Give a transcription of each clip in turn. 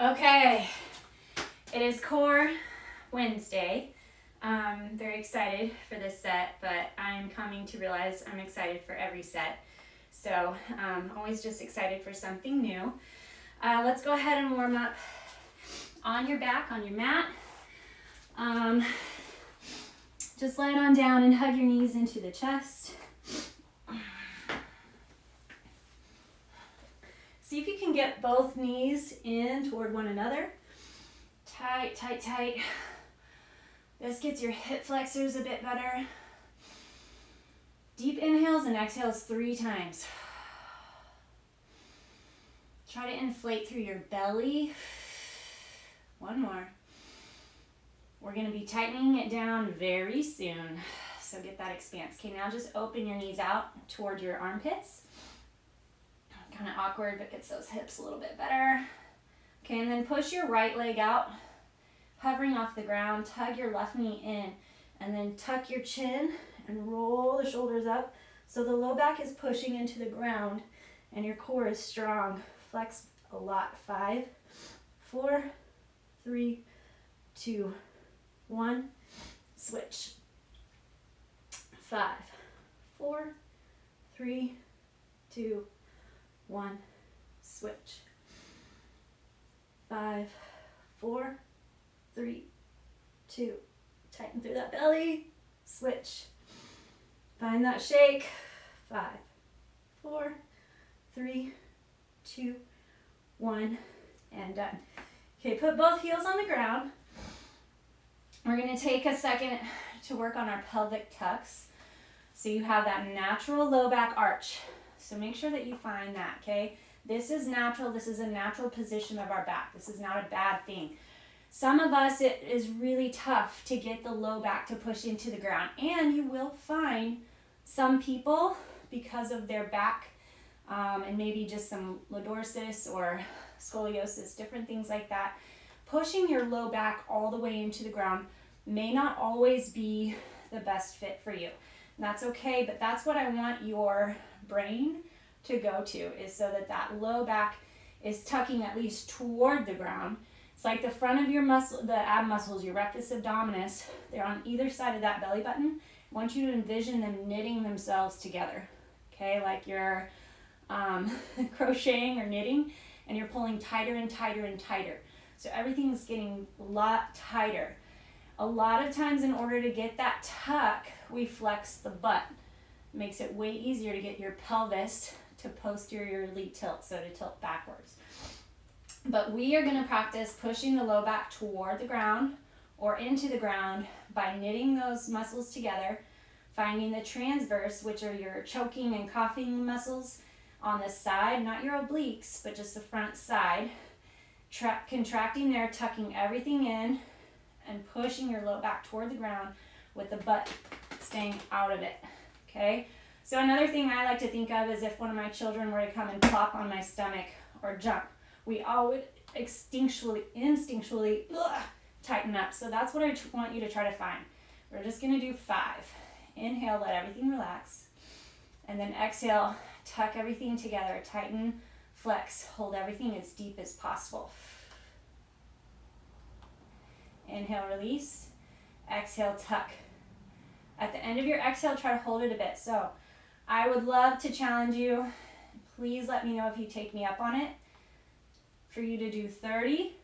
Okay, it is Core Wednesday. Very excited for this set, but I'm coming to realize I'm excited for every set. So always just excited for something new. Let's go ahead and warm up on your back, on your mat. Just lay it on down and hug your knees into the chest. See if you can get both knees in toward one another. Tight, tight, tight. This gets your hip flexors a bit better. Deep inhales and exhales 3 times. Try to inflate through your belly. 1 more. We're going to be tightening it down very soon. So get that expanse. Okay, now just open your knees out toward your armpits. Kind of awkward, but gets those hips a little bit better. Okay, and then push your right leg out, hovering off the ground. Tug your left knee in, and then tuck your chin and roll the shoulders up so the low back is pushing into the ground and your core is strong. Flex a lot. 5, 4, 3, 2, 1. Switch. 5, 4, 3, 2, 1. Switch. 5, 4, 3, 2. Tighten through that belly. Switch. Find that shake. 5, 4, 3, 2, 1, and done. Okay, put both heels on the ground. We're going to take a second to work on our pelvic tucks. So you have that natural low back arch. So make sure that you find that, okay? This is natural. This is a natural position of our back. This is not a bad thing. Some of us, it is really tough to get the low back to push into the ground. And you will find some people, because of their back and maybe just some lordosis or scoliosis, different things like that, pushing your low back all the way into the ground may not always be the best fit for you. And that's okay, but that's what I want your brain to go to, is so that that low back is tucking at least toward the ground. It's like the front of your muscle, the ab muscles, your rectus abdominis, they're on either side of that belly button. I want you to envision them knitting themselves together, okay? Like you're crocheting or knitting, and you're pulling tighter and tighter and tighter. So everything's getting a lot tighter. A lot of times, in order to get that tuck, we flex the butt. It makes it way easier to get your pelvis to posteriorly tilt, so to tilt backwards. But we are going to practice pushing the low back toward the ground or into the ground by knitting those muscles together, finding the transverse, which are your choking and coughing muscles on the side, not your obliques, but just the front side. Contracting there, tucking everything in, and pushing your low back toward the ground with the butt staying out of it, okay? So another thing I like to think of is if one of my children were to come and plop on my stomach or jump, we all would instinctually tighten up. So that's what I want you to try to find. We're just going to do 5. Inhale, let everything relax. And then exhale, tuck everything together, tighten, flex, hold everything as deep as possible. Inhale, release. Exhale, tuck. At the end of your exhale, try to hold it a bit. So I would love to challenge you. Please let me know if you take me up on it. For you to do 30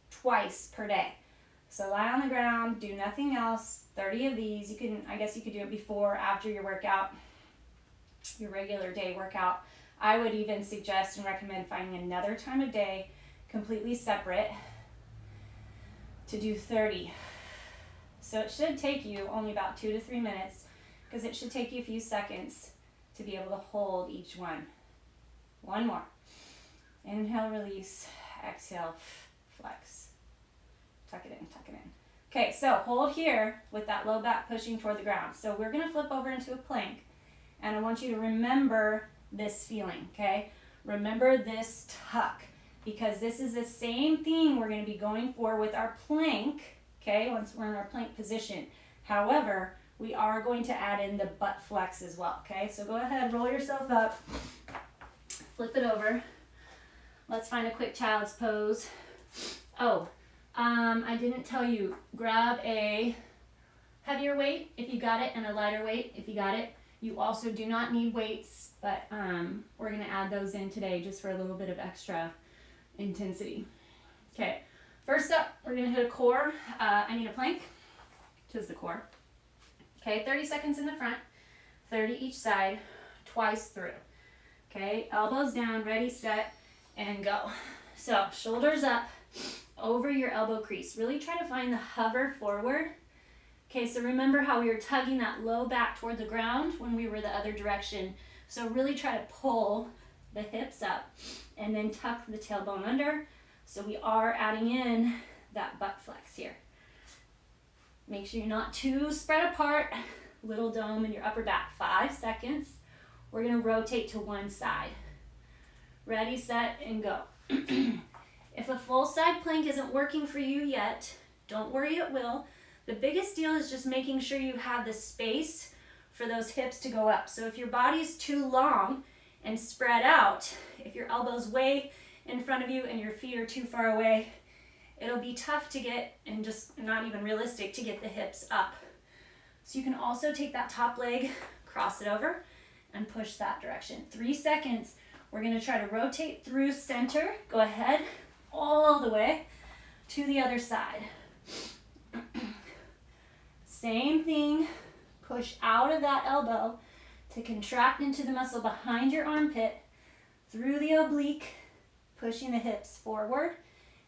twice per day. So lie on the ground, do nothing else. 30 of these. You can, I guess you could do it before or after your workout, your regular day workout. I would even suggest and recommend finding another time of day, completely separate, to do 30. So it should take you only about 2 to 3 minutes, because it should take you a few seconds to be able to hold each one. 1 more. Inhale, release. Exhale, flex. Tuck it in, tuck it in. Okay, so hold here with that low back pushing toward the ground. So we're going to flip over into a plank, and I want you to remember this feeling, okay? Remember this tuck, because this is the same thing we're going to be going for with our plank, okay, once we're in our plank position. However, we are going to add in the butt flex as well, okay? So go ahead, roll yourself up, flip it over. Let's find a quick child's pose. Oh, I didn't tell you, grab a heavier weight if you got it and a lighter weight if you got it. You also do not need weights, but we're gonna add those in today just for a little bit of extra intensity. Okay, first up, we're gonna hit a core. I need a plank, which is the core. Okay, 30 seconds in the front, 30 each side, twice through. Okay, elbows down, ready, set, and go. So shoulders up over your elbow crease. Really try to find the hover forward. Okay, so remember how we were tugging that low back toward the ground when we were the other direction. So really try to pull the hips up and then tuck the tailbone under. So we are adding in that butt flex here. Make sure you're not too spread apart. Little dome in your upper back. 5 seconds. We're gonna rotate to one side. Ready, set, and go. If a full side plank isn't working for you yet, don't worry, it will. The biggest deal is just making sure you have the space for those hips to go up. So if your body's too long and spread out, if your elbow's way in front of you and your feet are too far away, it'll be tough to get, and just not even realistic to get the hips up. So you can also take that top leg, cross it over, and push that direction. 3 seconds. We're gonna try to rotate through center. Go ahead, all the way to the other side. Same thing, push out of that elbow to contract into the muscle behind your armpit, through the oblique, pushing the hips forward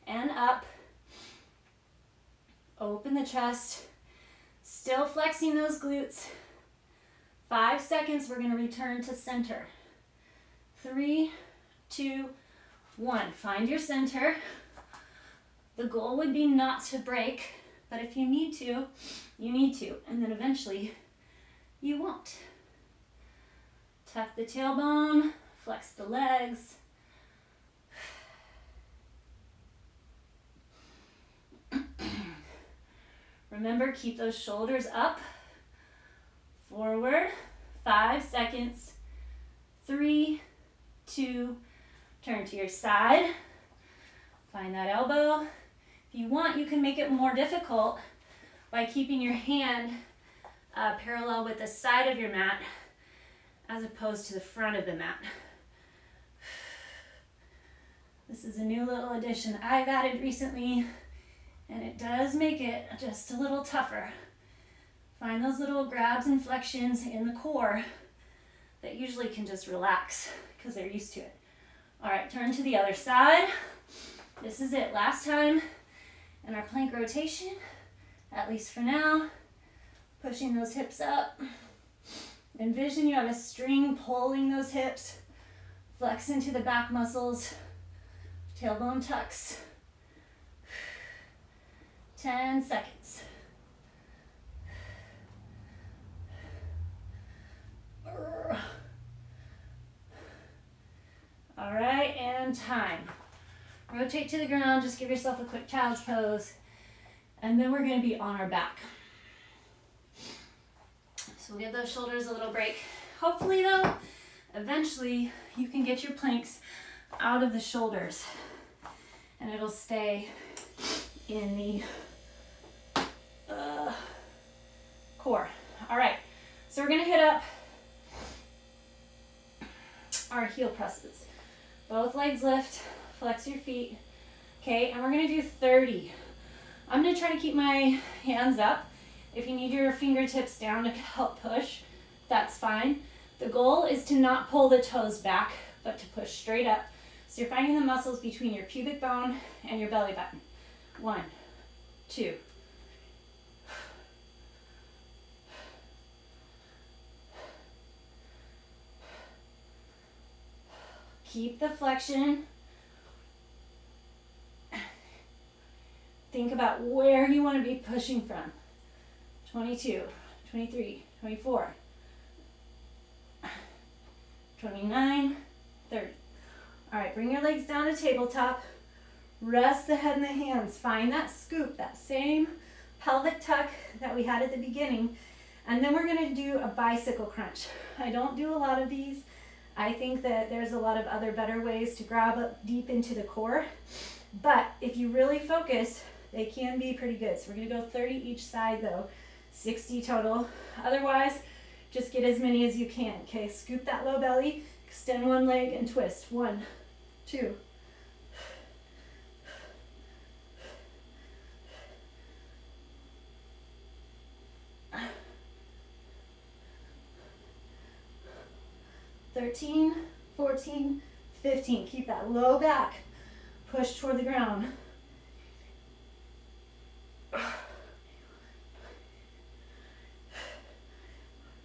and up. Open the chest, still flexing those glutes. 5 seconds, we're gonna return to center. 3, 2, 1. Find your center. The goal would be not to break, but if you need to, you need to, and then eventually you won't. Tuck the tailbone, flex the legs. Remember, keep those shoulders up, forward. 5 seconds. 3, 2, turn to your side. Find that elbow. If you want, you can make it more difficult by keeping your hand parallel with the side of your mat as opposed to the front of the mat. This is a new little addition I've added recently, and it does make it just a little tougher. Find those little grabs and flexions in the core that usually can just relax because they're used to it. All right, turn to the other side. This is it, last time in our plank rotation, at least for now. Pushing those hips up. Envision you have a string pulling those hips. Flex into the back muscles. Tailbone tucks. 10 seconds. All right, and time. Rotate to the ground, just give yourself a quick child's pose, and then we're gonna be on our back. So we'll give those shoulders a little break. Hopefully though, eventually you can get your planks out of the shoulders and it'll stay in the core. All right, so we're gonna hit up our heel presses. Both legs lift, flex your feet. Okay, and we're gonna do 30. I'm gonna try to keep my hands up. If you need your fingertips down to help push, that's fine. The goal is to not pull the toes back, but to push straight up. So you're finding the muscles between your pubic bone and your belly button. 1, 2. Keep the flexion. Think about where you want to be pushing from. 22, 23, 24, 29, 30. All right, bring your legs down to tabletop. Rest the head in the hands. Find that scoop, that same pelvic tuck that we had at the beginning. And then we're going to do a bicycle crunch. I don't do a lot of these. I think that there's a lot of other better ways to grab up deep into the core. But if you really focus, they can be pretty good. So we're gonna go 30 each side though, 60 total. Otherwise, just get as many as you can, okay? Scoop that low belly, extend one leg and twist. 1, 2. "13, 14, 15. Keep that low back. Push toward the ground.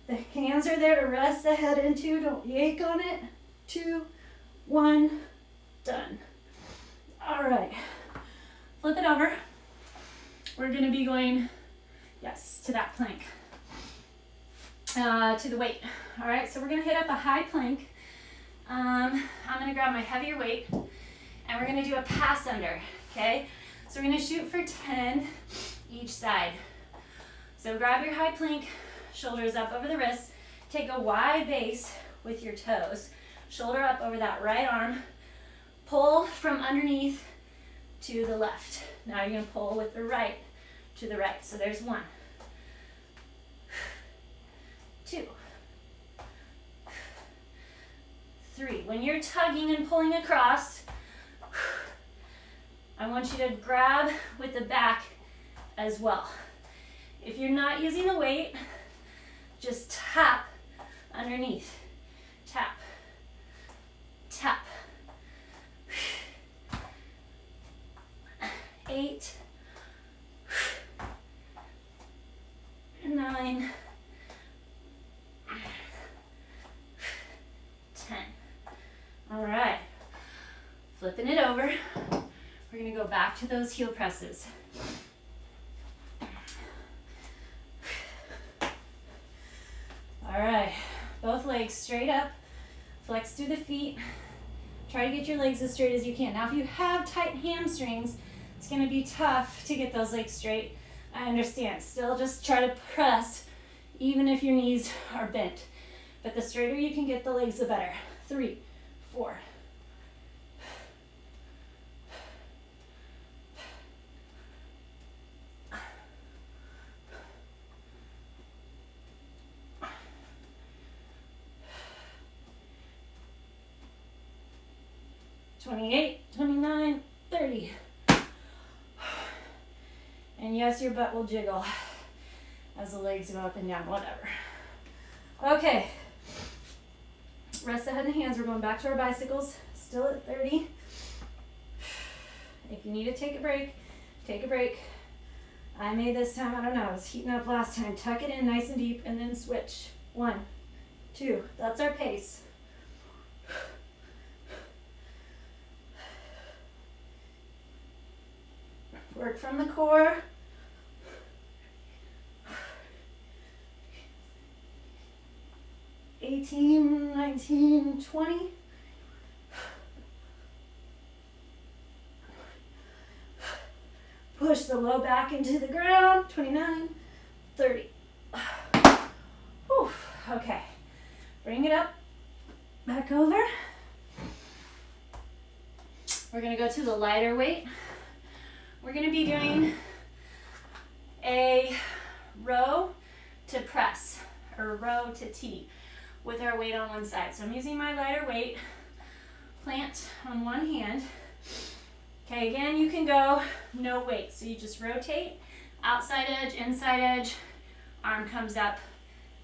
The hands are there to rest the head into. Don't yank on it. 2, 1, done. All right. Flip it over. We're going to be going, yes, to that plank. To the weight. All right, so we're going to hit up a high plank. I'm going to grab my heavier weight, and we're going to do a pass under, okay? So we're going to shoot for 10 each side. So grab your high plank, shoulders up over the wrists. Take a wide base with your toes. Shoulder up over that right arm. Pull from underneath to the left. Now you're going to pull with the right to the right. So there's 1, 2, 3. When you're tugging and pulling across, I want you to grab with the back as well. If you're not using the weight, just tap underneath. Tap, tap. 8, 9, 10. All right, flipping it over. We're gonna go back to those heel presses. All right, both legs straight up, flex through the feet. Try to get your legs as straight as you can. Now, if you have tight hamstrings, it's gonna be tough to get those legs straight. I understand. Still just try to press, even if your knees are bent. But the straighter you can get the legs, the better. 3, 4. "28, 29, 30. And yes, your butt will jiggle as the legs go up and down, whatever. Okay. Rest the head and the hands. We're going back to our bicycles. Still at 30. If you need to take a break, take a break. I may this time, I don't know, I was heating up last time. Tuck it in nice and deep and then switch. 1, 2. That's our pace. Work from the core. "18, 19, 20. Push the low back into the ground. 29, 30. Whew. Okay. Bring it up. Back over. We're going to go to the lighter weight. We're going to be doing a row to press, or row to T, with our weight on one side. So I'm using my lighter weight, plant on one hand. Okay, again, you can go no weight. So you just rotate, outside edge, inside edge, arm comes up,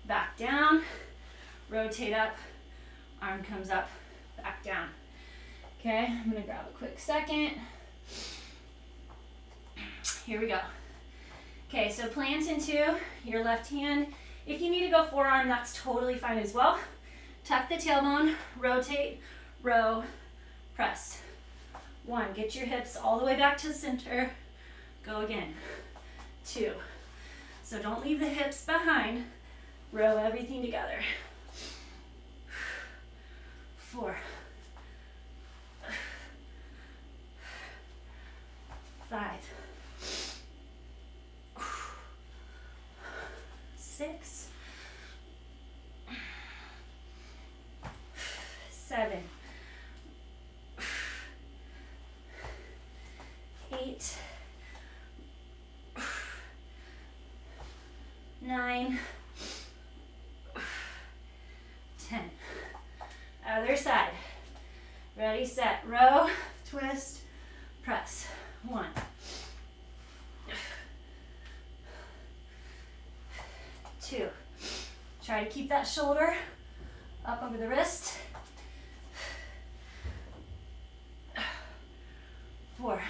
back down, rotate up, arm comes up, back down. Okay, I'm gonna grab a quick second. Here we go. Okay, so plant into your left hand. If you need to go forearm, that's totally fine as well. Tuck the tailbone, rotate, row, press. 1, get your hips all the way back to the center. Go again. 2. So don't leave the hips behind. Row everything together. 4. 5. 6. 7. 8, 9, 10. Other side. Ready, set, row, twist, press. 1. 2. Try to keep that shoulder up over the wrist. 4.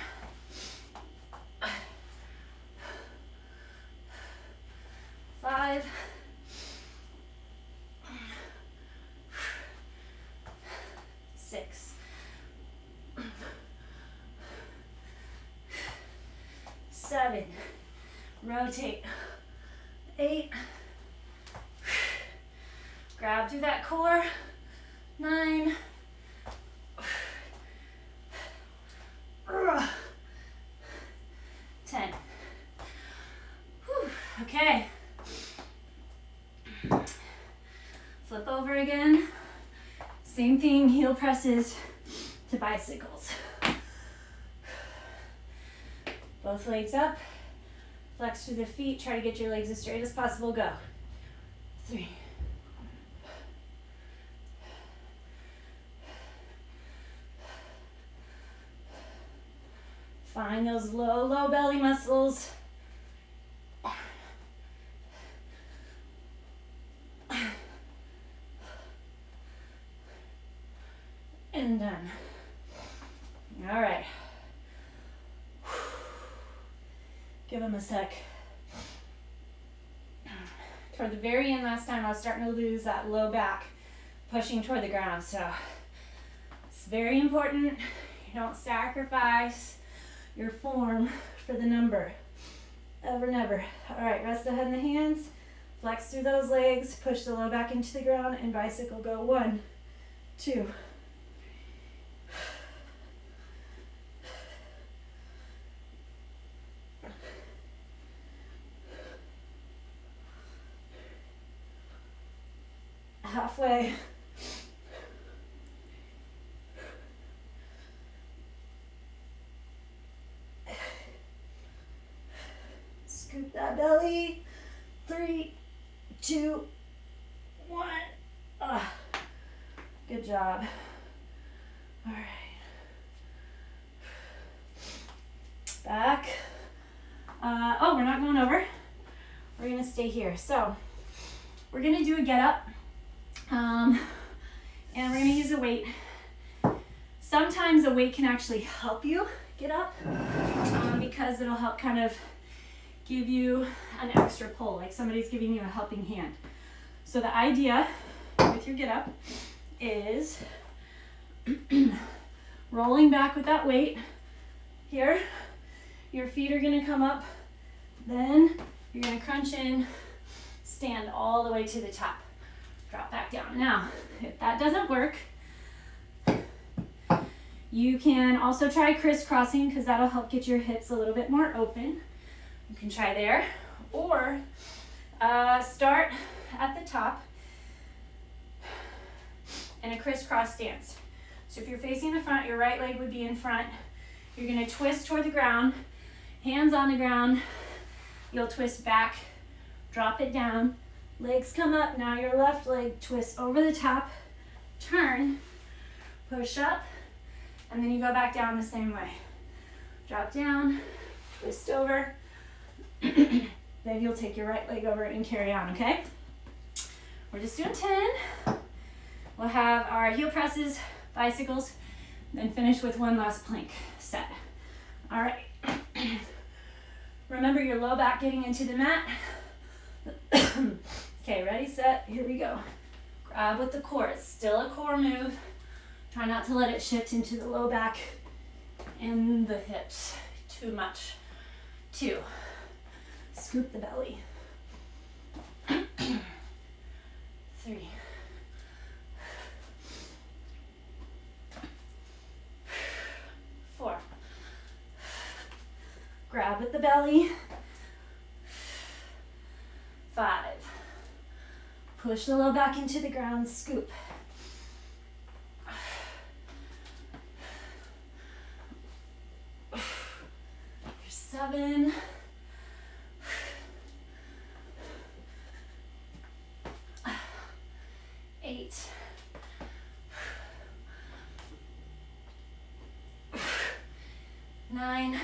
5. 6. 7. Rotate. 8. Grab through that core. 9. 10. Whew. Okay. Flip over again. Same thing, heel presses to bicycles. Both legs up. Flex through the feet. Try to get your legs as straight as possible. Go. 3. 5. Those low belly muscles. And done. All right. Give them a sec. Toward the very end last time, I was starting to lose that low back, pushing toward the ground. So it's very important you don't sacrifice your form for the number. Ever, never. All right, rest the head in the hands. Flex through those legs, push the low back into the ground, and bicycle. Go 1, 2. Halfway. Scoop that belly. 3, 2, 1. Good job. All right. Back. Oh, we're not going over. We're gonna stay here. So we're gonna do a get up. And we're gonna use a weight. Sometimes a weight can actually help you get up because it'll help kind of give you an extra pull, like somebody's giving you a helping hand. So the idea with your get up is rolling back with that weight. Here, your feet are gonna come up, then you're gonna crunch in, stand all the way to the top. Drop back down. Now, if that doesn't work, you can also try crisscrossing because that'll help get your hips a little bit more open. You can try there, or start at the top in a crisscross stance. So if you're facing the front, your right leg would be in front. You're gonna twist toward the ground, hands on the ground. You'll twist back, drop it down. Legs come up, now your left leg twists over the top, turn, push up, and then you go back down the same way. Drop down, twist over, then you'll take your right leg over and carry on, okay? We're just doing 10. We'll have our heel presses, bicycles, then finish with one last plank set. All right. Remember your low back getting into the mat. Okay, ready, set, here we go. Grab with the core. It's still a core move. Try not to let it shift into the low back and the hips too much. 2. Scoop the belly. 3. 4. Grab with the belly. 5. Push the low back into the ground, scoop. 6. 7, 8, 9,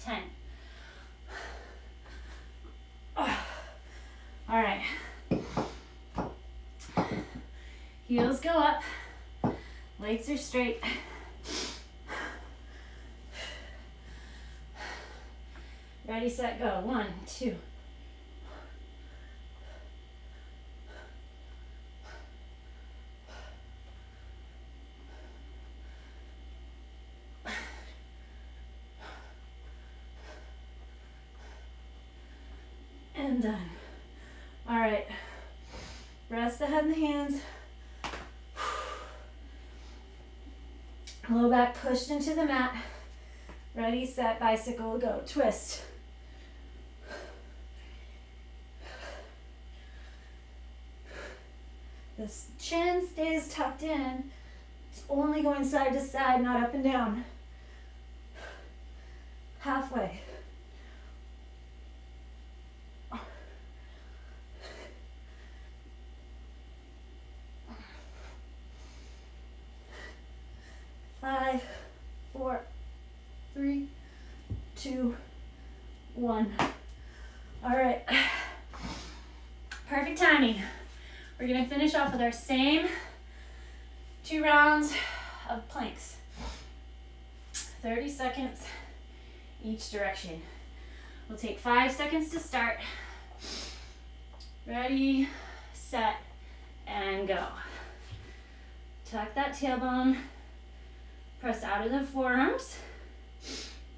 10. All right. Heels go up. Legs are straight. Ready, set, go. 1, 2. And done. All right. Rest the head and the hands. Low back pushed into the mat. Ready, set, bicycle, go. Twist. The chin stays tucked in. It's only going side to side, not up and down. Halfway. Five, 4, 3, 2, 1. All right. Perfect timing. We're gonna finish off with our same 2 rounds of planks. 30 seconds each direction. We'll take 5 seconds to start. Ready, set, and go. Tuck that tailbone. Press out of the forearms.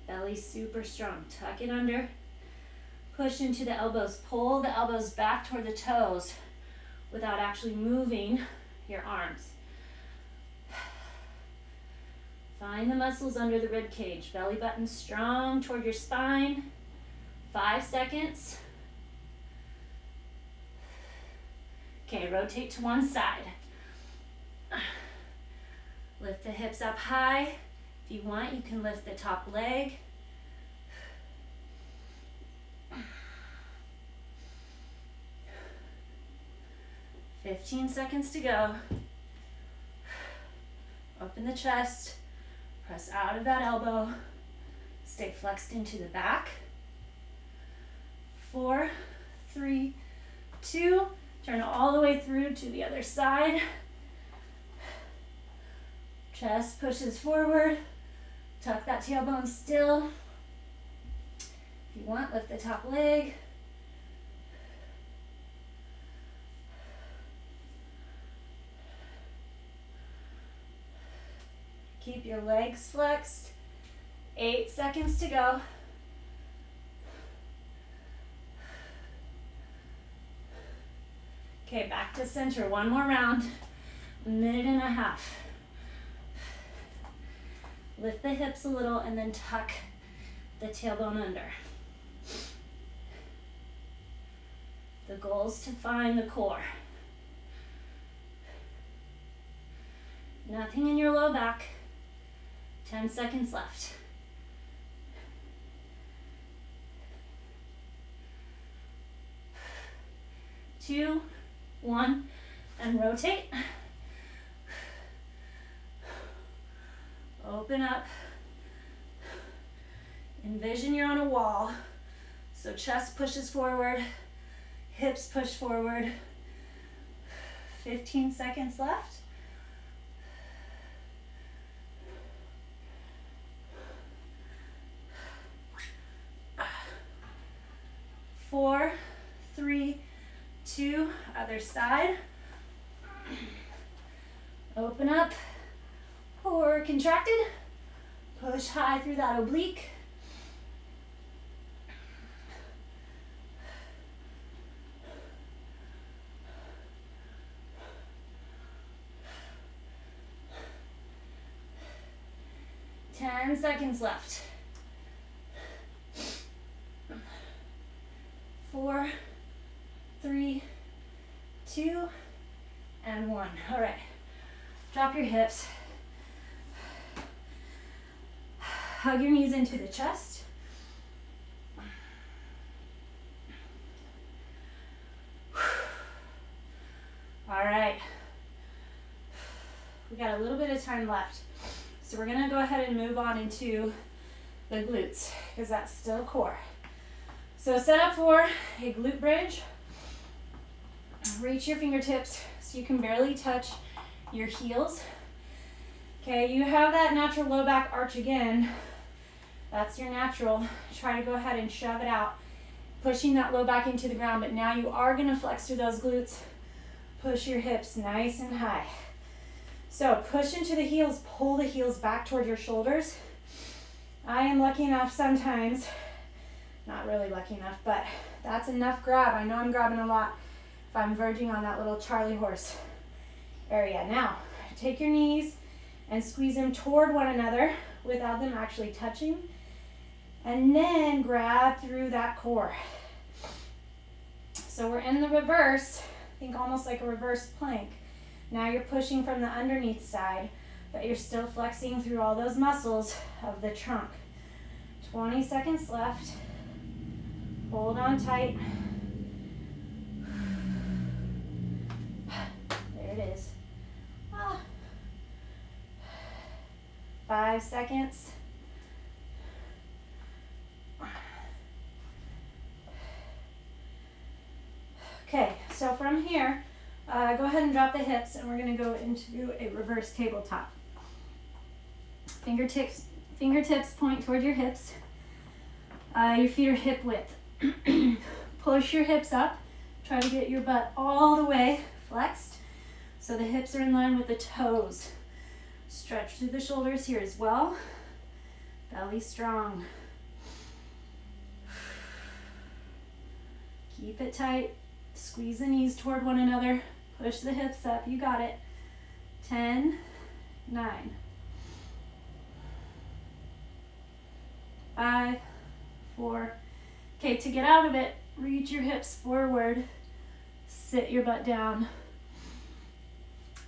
Belly super strong. Tuck it under. Push into the elbows. Pull the elbows back toward the toes without actually moving your arms. Find the muscles under the rib cage. Belly button strong toward your spine. 5 seconds. Okay, rotate to one side. Lift the hips up high. If you want, you can lift the top leg. "15 seconds to go. Open the chest. Press out of that elbow. Stay flexed into the back. 4, 3, 2. Turn all the way through to the other side. Chest pushes forward. Tuck that tailbone still. If you want, lift the top leg. Keep your legs flexed. 8 seconds to go. Okay, back to center. One more round. 1.5 minutes. Lift the hips a little and then tuck the tailbone under. The goal is to find the core. Nothing in your low back. 10 seconds left. Two, 1, and rotate. Open up. Envision you're on a wall. So chest pushes forward, hips push forward. 15 seconds left. Four, 3, 2, other side. Open up. Or contracted. Push high through that oblique. Ten seconds left. 4, 3, 2, and 1. All right. Drop your hips. Hug your knees into the chest. All right. We got a little bit of time left. So we're gonna go ahead and move on into the glutes because that's still core. So set up for a glute bridge. Reach your fingertips so you can barely touch your heels. Okay, you have that natural low back arch again. That's your natural. Try to go ahead and shove it out, pushing that low back into the ground, but now you are gonna flex through those glutes. Push your hips nice and high. So push into the heels, pull the heels back toward your shoulders. I am lucky enough sometimes, not really lucky enough, but that's enough grab. I know I'm grabbing a lot if I'm verging on that little Charlie horse area. Now, take your knees and squeeze them toward one another without them actually touching. And then grab through that core. So we're in the reverse, think almost like a reverse plank. Now you're pushing from the underneath side, but you're still flexing through all those muscles of the trunk. 20 seconds left. Hold on tight. There it is. 5 seconds. Okay, so from here, go ahead and drop the hips, and we're going to go into a reverse tabletop. Fingertips point toward your hips. Your feet are hip width. Push your hips up. Try to get your butt all the way flexed so the hips are in line with the toes. Stretch through the shoulders here as well. Belly strong. Keep it tight. Squeeze the knees toward one another. Push the hips up. You got it. 10, 9, 5, 4. Okay, to get out of it, reach your hips forward. Sit your butt down.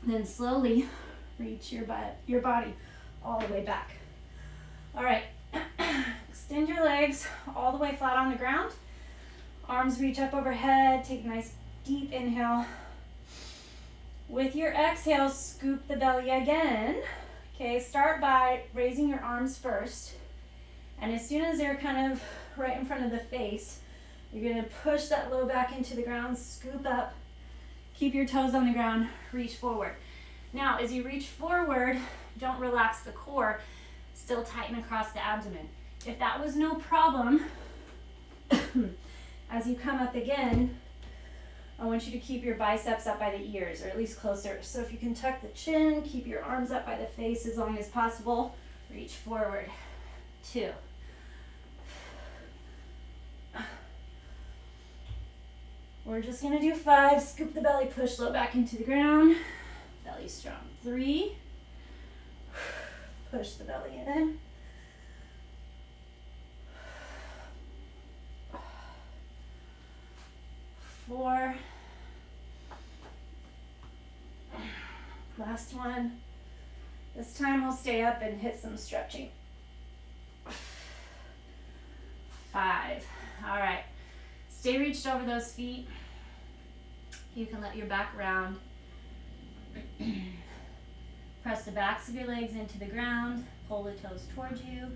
Then slowly reach your body all the way back. All right. Extend your legs all the way flat on the ground. Arms reach up overhead. Take a nice deep inhale. With your exhale, scoop the belly again. Okay, start by raising your arms first. And as soon as they're kind of right in front of the face, you're gonna push that low back into the ground, scoop up, keep your toes on the ground, reach forward. Now, as you reach forward, don't relax the core, still tighten across the abdomen. If that was no problem, as you come up again, I want you to keep your biceps up by the ears, or at least closer. So if you can tuck the chin, keep your arms up by the face as long as possible, reach forward. 2. We're just gonna do 5. Scoop the belly, push low back into the ground. Belly strong. 3. Push the belly in. 4. Last one. This time we'll stay up and hit some stretching. 5. All right. Stay reached over those feet. You can let your back round. Press the backs of your legs into the ground. Pull the toes towards you.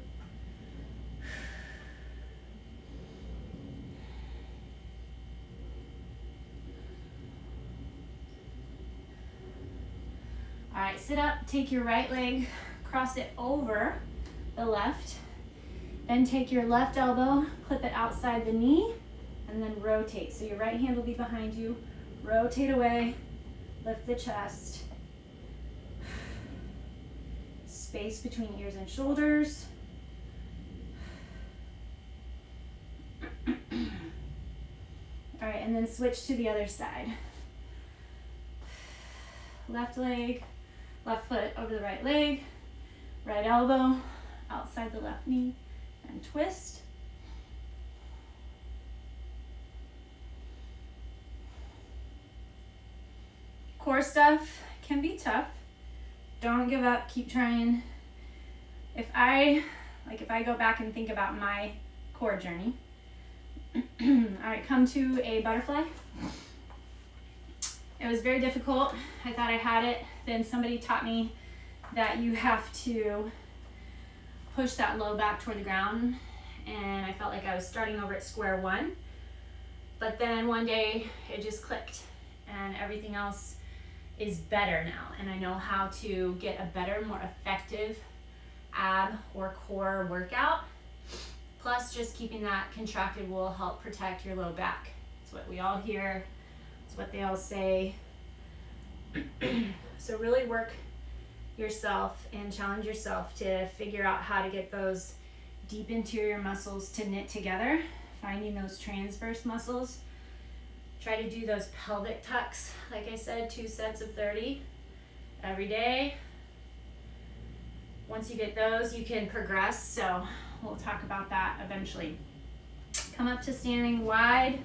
All right, sit up, take your right leg, cross it over the left. Then take your left elbow, clip it outside the knee, and then rotate. So your right hand will be behind you. Rotate away, lift the chest. Space between ears and shoulders. All right, and then switch to the other side. Left leg, left foot over the right leg, right elbow outside the left knee, and twist. Core stuff can be tough. Don't give up, keep trying. If I like if I go back and think about my core journey. All right, come to a butterfly. It was very difficult. I thought I had it. Then somebody taught me that you have to push that low back toward the ground, and I felt like I was starting over at square one. But then one day it just clicked, and everything else is better now, and I know how to get a better, more effective ab or core workout. Plus, just keeping that contracted will help protect your low back. It's what we all hear. It's what they all say. So really work yourself and challenge yourself to figure out how to get those deep interior muscles to knit together, finding those transverse muscles. Try to do those pelvic tucks, like I said, 2 sets of 30 every day. Once you get those, you can progress, so we'll talk about that eventually. Come up to standing wide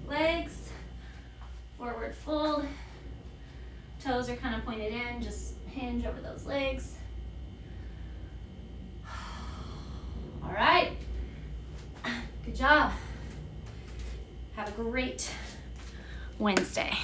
legs, forward fold. Toes are kind of pointed in, just hinge over those legs. All right, good job. Have a great Wednesday.